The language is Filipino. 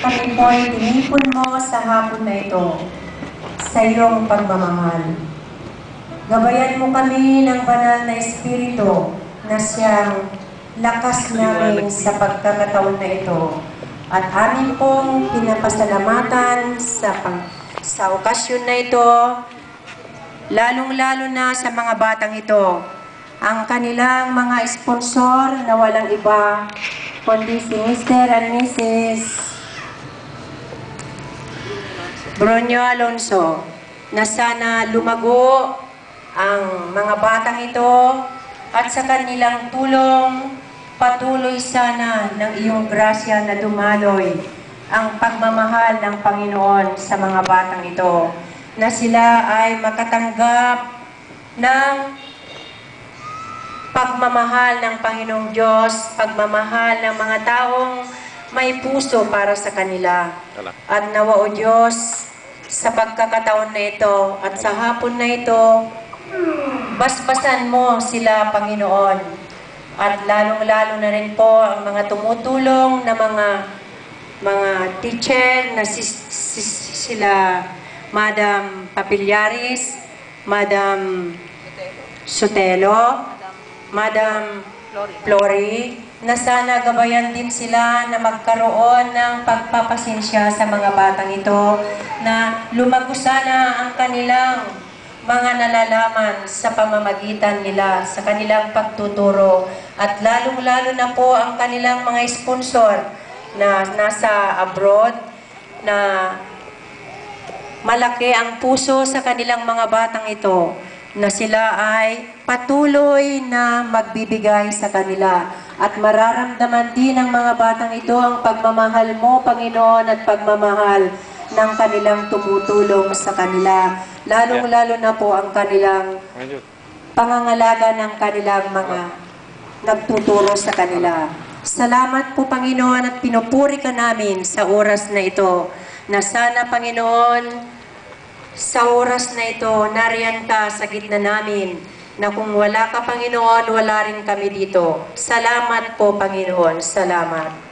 kami po'y tinipon mo sa hapon na ito, sa iyong pagmamahal. Gabayan mo kami ng banal na Espiritu na siyang lakas namin sa pagkakataon na ito. At amin pong pinapasalamatan sa okasyon na ito, lalong-lalo na sa mga batang ito, ang kanilang mga sponsor na walang iba, kundi si Mr. and Mrs. Bronyo Alonso, na sana lumago ang mga batang ito at sa kanilang tulong, patuloy sana ng iyong grasya na dumaloy ang pagmamahal ng Panginoon sa mga batang ito, na sila ay makatanggap ng pagmamahal ng Panginoong Diyos, pagmamahal ng mga taong may puso para sa kanila. At nawa o Diyos, sa pagkakataon na ito at sa hapon na ito, basbasan mo sila, Panginoon. At lalong-lalo na rin po ang mga tumutulong na mga teacher na sila Madam Papilyaris, Madam Sotelo, Madam Flory, na sana gabayan din sila na magkaroon ng pagpapasensya sa mga batang ito, na lumago sana ang kanilang mga nalalaman sa pamamagitan nila, sa kanilang pagtuturo, at lalong-lalo na po ang kanilang mga sponsor na nasa abroad, na malaki ang puso sa kanilang mga batang ito, na sila ay patuloy na magbibigay sa kanila. At mararamdaman din ng mga batang ito ang pagmamahal mo, Panginoon, at pagmamahal ng kanilang tumutulong sa kanila. Lalong-lalo na po ang kanilang pangangalaga ng kanilang mga nagtuturo sa kanila. Salamat po, Panginoon, at pinupuri ka namin sa oras na ito, na sana, Panginoon, sa oras na ito, nariyan ka sa gitna namin, na kung wala ka, Panginoon, wala rin kami dito. Salamat po, Panginoon. Salamat.